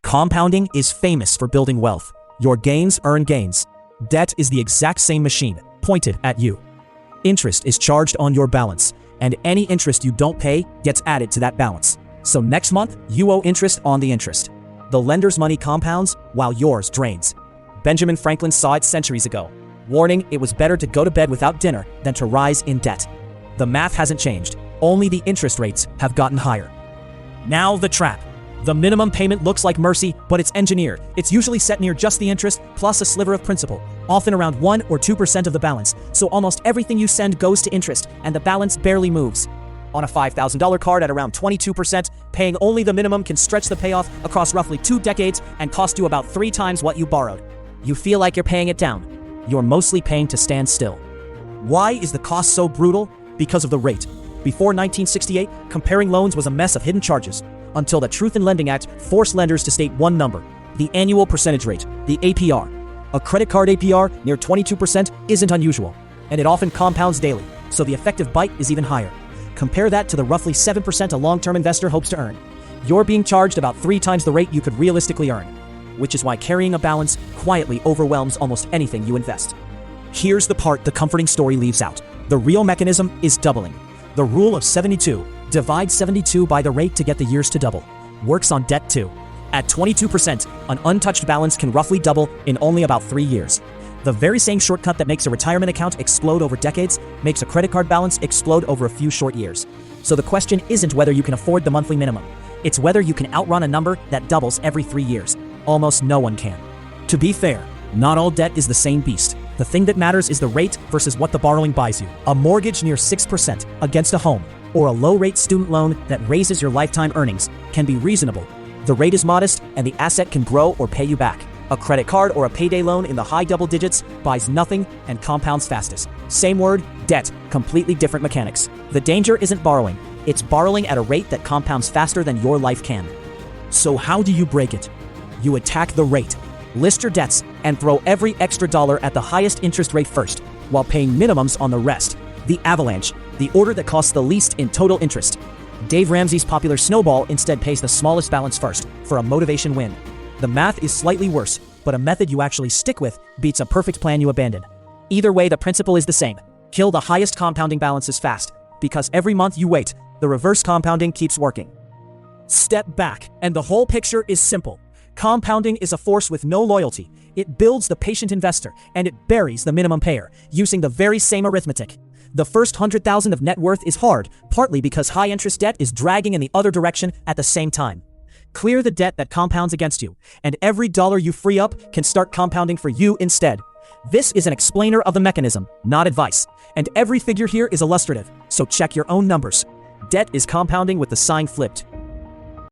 Compounding is famous for building wealth. Your gains earn gains. Debt is the exact same machine, pointed at you. Interest is charged on your balance, and any interest you don't pay gets added to that balance. So next month, you owe interest on the interest. The lender's money compounds while yours drains. Benjamin Franklin saw it centuries ago, warning it was better to go to bed without dinner than to rise in debt. The math hasn't changed, only the interest rates have gotten higher. Now the trap. The minimum payment looks like mercy, but it's engineered. It's usually set near just the interest plus a sliver of principal, often around 1 or 2% of the balance, so almost everything you send goes to interest, and the balance barely moves. On a $5,000 card at around 22%, paying only the minimum can stretch the payoff across roughly 2 decades and cost you about 3 times what you borrowed. You feel like you're paying it down. You're mostly paying to stand still. Why is the cost so brutal? Because of the rate. Before 1968, comparing loans was a mess of hidden charges, until the Truth in Lending Act forced lenders to state one number, the annual percentage rate, the APR. A credit card APR near 22% isn't unusual, and it often compounds daily, so the effective bite is even higher. Compare that to the roughly 7% a long-term investor hopes to earn. You're being charged about 3 times the rate you could realistically earn, which is why carrying a balance quietly overwhelms almost anything you invest. Here's the part the comforting story leaves out. The real mechanism is doubling. The rule of 72, divide 72 by the rate to get the years to double, works on debt too. At 22%, an untouched balance can roughly double in only about 3 years. The very same shortcut that makes a retirement account explode over decades makes a credit card balance explode over a few short years. So the question isn't whether you can afford the monthly minimum. It's whether you can outrun a number that doubles every 3 years. Almost no one can. To be fair, not all debt is the same beast. The thing that matters is the rate versus what the borrowing buys you. A mortgage near 6% against a home, or a low-rate student loan that raises your lifetime earnings, can be reasonable. The rate is modest, and the asset can grow or pay you back. A credit card or a payday loan in the high double digits buys nothing and compounds fastest. Same word, debt, completely different mechanics. The danger isn't borrowing. It's borrowing at a rate that compounds faster than your life can. So how do you break it? You attack the rate. List your debts and throw every extra dollar at the highest interest rate first, while paying minimums on the rest. The avalanche, the order that costs the least in total interest. Dave Ramsey's popular snowball instead pays the smallest balance first, for a motivation win. The math is slightly worse, but a method you actually stick with beats a perfect plan you abandon. Either way, the principle is the same. Kill the highest compounding balances fast, because every month you wait, the reverse compounding keeps working. Step back, and the whole picture is simple. Compounding is a force with no loyalty. It builds the patient investor, and it buries the minimum payer, using the very same arithmetic. The first 100,000 of net worth is hard, partly because high-interest debt is dragging in the other direction at the same time. Clear the debt that compounds against you, and every dollar you free up can start compounding for you instead. This is an explainer of the mechanism, not advice, and every figure here is illustrative, so check your own numbers. Debt is compounding with the sign flipped.